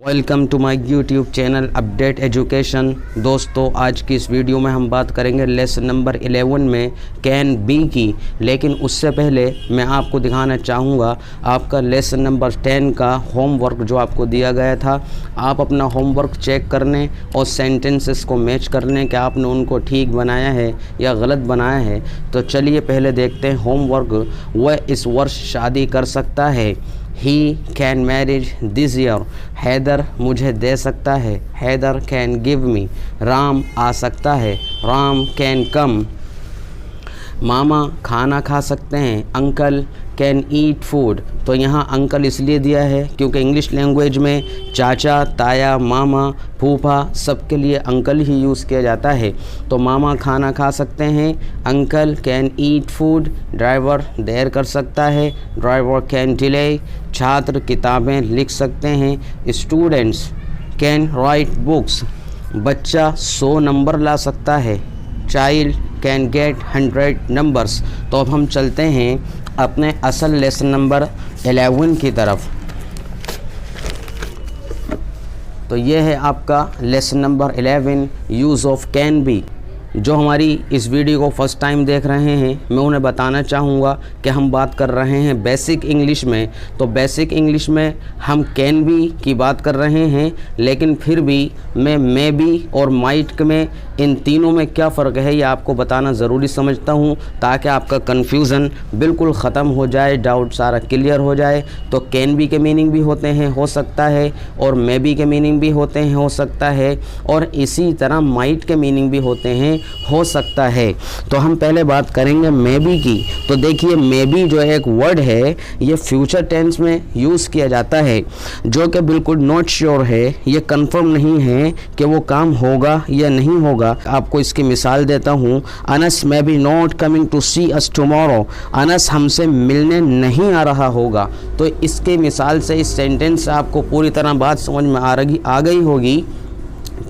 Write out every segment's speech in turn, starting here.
Welcome to my YouTube channel update education. दोस्तों, आज की इस वीडियो में हम बात करेंगे लेसन नंबर 11 में कैन बी की। लेकिन उससे पहले मैं आपको दिखाना चाहूँगा आपका लेसन नंबर 10 का होमवर्क जो आपको दिया गया था। आप अपना होमवर्क चेक करने और सेंटेंसेस को मैच करने कि आपने उनको ठीक बनाया है या गलत बनाया है। तो चलिए पहले देखते हैं होमवर्क। वह इस वर्ष शादी कर सकता है। He can marriage this year. Haidar मुझे दे सकता है। Haidar can give me. Ram आ सकता है। Ram can come. मामा खाना खा सकते हैं। Uncle can eat food. तो यहाँ अंकल इसलिए दिया है क्योंकि इंग्लिश लैंग्वेज में चाचा, ताया, मामा, फूफा सबके लिए अंकल ही यूज़ किया जाता है। तो मामा खाना खा सकते हैं। Uncle can eat food. Driver देर कर सकता है। Driver can delay. छात्र किताबें लिख सकते हैं। Students can write books. बच्चा 100 नंबर ला सकता है। Child can get 100 numbers. तो अब हम चलते हैं अपने असल लेसन नंबर 11 की तरफ। तो ये है आपका lesson number 11 use of can be. जो हमारी इस वीडियो को फर्स्ट टाइम देख रहे हैं, मैं उन्हें बताना चाहूँगा कि हम बात कर रहे हैं बेसिक इंग्लिश में। तो बेसिक इंग्लिश में हम कैन बी की बात कर रहे हैं, लेकिन फिर भी मैं मे बी और माइट में इन तीनों में क्या फ़र्क है ये आपको बताना ज़रूरी समझता हूँ, ताकि आपका कन्फ्यूज़न बिल्कुल ख़त्म हो जाए, डाउट सारा क्लियर हो जाए। तो कैन बी के मीनिंग भी होते हैं, हो सकता है, और मे बी के मीनिंग भी होते हैं, हो सकता है, और इसी तरह माइट के मीनिंग भी होते हैं, हो सकता है। तो हम पहले बात करेंगे मे बी की। तो देखिए, मे बी जो एक वर्ड है ये फ्यूचर टेंस में यूज़ किया जाता है, जो कि बिल्कुल नॉट श्योर है, ये कंफर्म नहीं है कि वो काम होगा या नहीं होगा। आपको इसकी मिसाल देता हूँ। Anas may be not coming to see us tomorrow. Anas हमसे मिलने नहीं आ रहा होगा। तो इसके मिसाल से इस सेंटेंस से आपको पूरी तरह बात समझ में आ गई होगी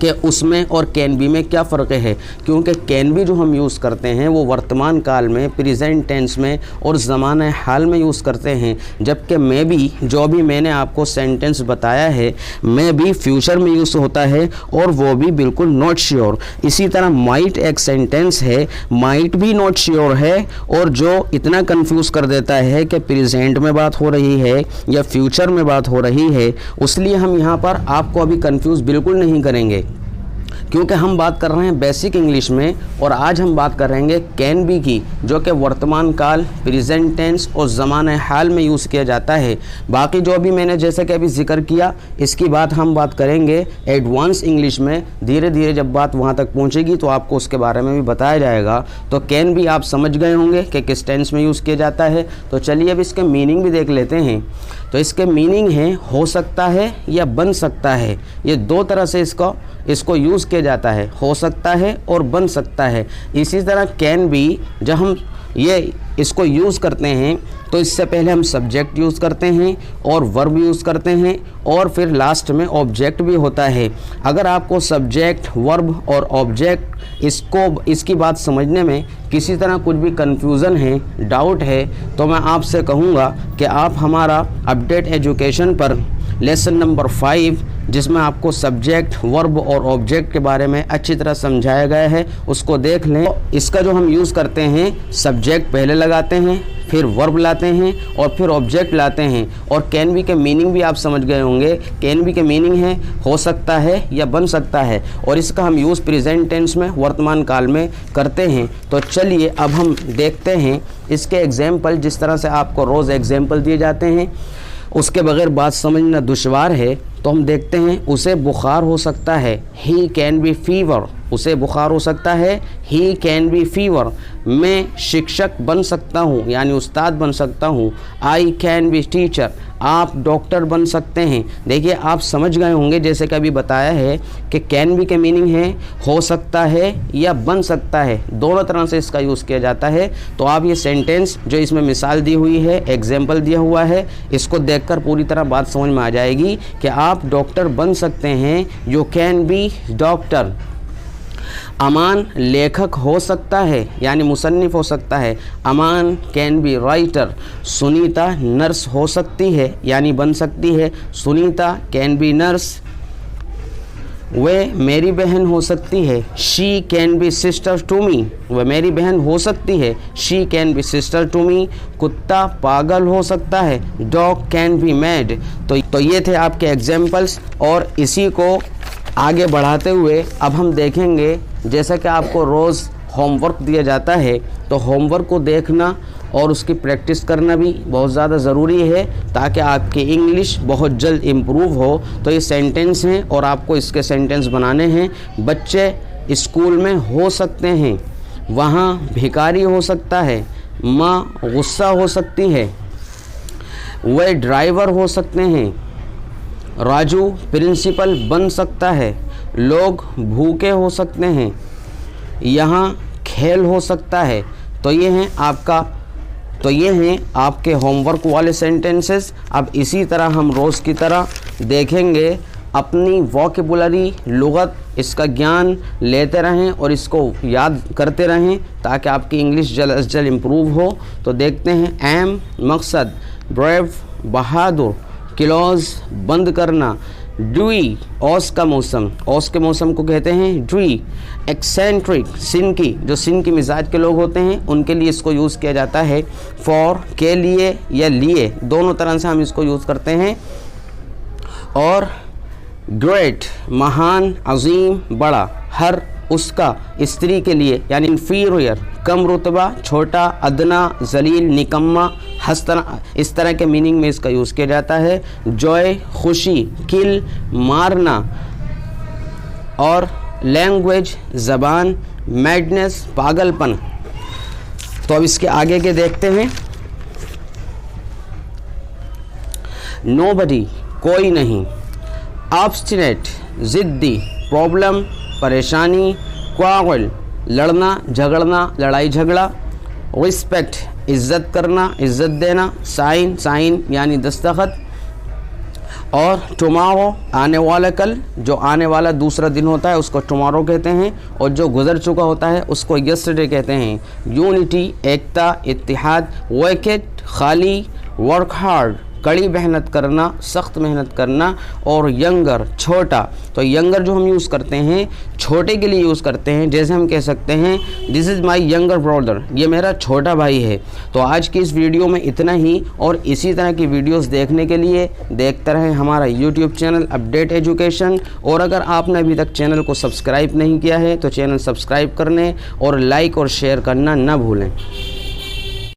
कि उसमें और कैन बी में क्या फ़र्क है। क्योंकि कैन बी जो हम यूज़ करते हैं वो वर्तमान काल में, प्रेजेंट टेंस में और ज़माने हाल में यूज़ करते हैं, जबकि मे बी जो भी मैंने आपको सेंटेंस बताया है मे बी फ्यूचर में यूज़ होता है, और वो भी बिल्कुल नॉट श्योर। इसी तरह माइट एक सेंटेंस है, माइट भी नॉट श्योर है, और जो इतना कंफ्यूज कर देता है कि प्रेजेंट में बात हो रही है या फ्यूचर में बात हो रही है। इसलिए हम यहाँ पर आपको अभी कंफ्यूज बिल्कुल नहीं करेंगे, क्योंकि हम बात कर रहे हैं बेसिक इंग्लिश में, और आज हम बात कर रहे हैं कैन बी की, जो कि वर्तमान काल, प्रेजेंट टेंस और ज़माने हाल में यूज़ किया जाता है। बाकी जो भी मैंने जैसे कि अभी जिक्र किया, इसकी बात हम बात करेंगे एडवांस इंग्लिश में। धीरे धीरे जब बात वहाँ तक पहुँचेगी तो आपको उसके बारे में भी बताया जाएगा। तो कैन बी आप समझ गए होंगे कि किस टेंस में यूज़ किया जाता है। तो चलिए अब इसके मीनिंग भी देख लेते हैं। तो इसके मीनिंग है हो सकता है या बन सकता है। ये दो तरह से इसको यूज़ किया जाता है, हो सकता है और बन सकता है। इसी तरह कैन बी जब हम ये इसको यूज़ करते हैं तो इससे पहले हम सब्जेक्ट यूज़ करते हैं और वर्ब यूज़ करते हैं, और फिर लास्ट में ऑब्जेक्ट भी होता है। अगर आपको सब्जेक्ट, वर्ब और ऑब्जेक्ट इसकी बात समझने में किसी तरह कुछ भी कन्फ्यूज़न है, डाउट है, तो मैं आपसे कहूँगा कि आप हमारा अपडेट एजुकेशन पर लेसन नंबर 5, जिसमें आपको सब्जेक्ट, वर्ब और ऑब्जेक्ट के बारे में अच्छी तरह समझाया गया है, उसको देख लें। इसका जो हम यूज़ करते हैं, सब्जेक्ट पहले लगाते हैं, फिर वर्ब लाते हैं और फिर ऑब्जेक्ट लाते हैं। और कैन बी के मीनिंग भी आप समझ गए होंगे। कैन बी के मीनिंग है हो सकता है या बन सकता है, और इसका हम यूज़ प्रेजेंट टेंस में, वर्तमान काल में करते हैं। तो चलिए अब हम देखते हैं इसके एग्जाम्पल। जिस तरह से आपको रोज़ एग्जाम्पल दिए जाते हैं, उसके बगैर बात समझना दुश्वार है। तो हम देखते हैं, उसे बुखार हो सकता है। He can be fever. उसे बुखार हो सकता है। He can be fever. मैं शिक्षक बन सकता हूँ, यानी उस्ताद बन सकता हूँ। I can be teacher. आप डॉक्टर बन सकते हैं। देखिए, आप समझ गए होंगे जैसे कि अभी बताया है कि कैन बी के मीनिंग है हो सकता है या बन सकता है, दोनों तरह से इसका यूज़ किया जाता है। तो आप ये सेंटेंस जो इसमें मिसाल दी हुई है, एग्जाम्पल दिया हुआ है, इसको देखकर पूरी तरह बात समझ में आ जाएगी कि आप डॉक्टर बन सकते हैं। You can be doctor. Aman लेखक हो सकता है यानी मुसन्निफ हो सकता है। Aman can be writer. Sunita nurse हो सकती है यानी बन सकती है। Sunita can be nurse. वह मेरी बहन हो सकती है। She can be sister to me. वह मेरी बहन हो सकती है। She can be sister to me. कुत्ता पागल हो सकता है। Dog can be mad. तो ये थे आपके एग्जाम्पल्स, और इसी को आगे बढ़ाते हुए अब हम देखेंगे, जैसा कि आपको रोज़ होमवर्क दिया जाता है, तो होमवर्क को देखना और उसकी प्रैक्टिस करना भी बहुत ज़्यादा ज़रूरी है ताकि आपकी इंग्लिश बहुत जल्द इम्प्रूव हो। तो ये सेंटेंस हैं और आपको इसके सेंटेंस बनाने हैं। बच्चे स्कूल में हो सकते हैं। वहाँ भिखारी हो सकता है। माँ गुस्सा हो सकती है। वह ड्राइवर हो सकते हैं। राजू प्रिंसिपल बन सकता है। लोग भूखे हो सकते हैं। यहाँ खेल हो सकता है। तो ये हैं आपके होमवर्क वाले सेंटेंसेस। अब इसी तरह हम रोज़ की तरह देखेंगे, अपनी वोकेबुलरी लुगत, इसका ज्ञान लेते रहें और इसको याद करते रहें ताकि आपकी इंग्लिश जल्द अज जल्द इम्प्रूव हो। तो देखते हैं। एम मकसद, ब्रेव बहादुर, क्लोज बंद करना, ड्यूई औस का मौसम, औस के मौसम को कहते हैं ड्यूई। एक्सेंट्रिक सिनकी, जो सिन की मिजाज के लोग होते हैं उनके लिए इसको यूज़ किया जाता है। फॉर के लिए या लिए, दोनों तरह से हम इसको यूज़ करते हैं। और ग्रेट महान, अजीम बड़ा, हर उसका स्त्री के लिए यानी इन्फीरियर कम रुतबा, छोटा, अदना, जलील, निकम्मा, हस्तना, इस तरह के मीनिंग में इसका यूज़ किया जाता है। जॉय खुशी, किल मारना, और लैंग्वेज ज़बान, मैडनेस पागलपन। तो अब इसके आगे के देखते हैं। नोबडी कोई नहीं। ऑब्स्टिनेट ज़िद्दी, प्रॉब्लम परेशानी, क्वारल लड़ना झगड़ना, लड़ाई झगड़ा, रिस्पेक्ट इज़्ज़त करना, इज़्ज़त देना, साइन यानी दस्तखत, और टुमारो आने वाला कल, जो आने वाला दूसरा दिन होता है उसको टुमारो कहते हैं, और जो गुजर चुका होता है उसको यस्टरडे कहते हैं। यूनिटी एकता, इत्तिहाद, वैकेट खाली, वर्क हार्ड कड़ी मेहनत करना, सख्त मेहनत करना, और यंगर छोटा। तो यंगर जो हम यूज़ करते हैं छोटे के लिए यूज़ करते हैं, जैसे हम कह सकते हैं this is my younger brother, ये मेरा छोटा भाई है। तो आज की इस वीडियो में इतना ही, और इसी तरह की वीडियोस देखने के लिए देखते रहें हमारा यूट्यूब चैनल अपडेट एजुकेशन। और अगर आपने अभी तक चैनल को सब्सक्राइब नहीं किया है तो चैनल सब्सक्राइब करने और लाइक और शेयर करना ना भूलें।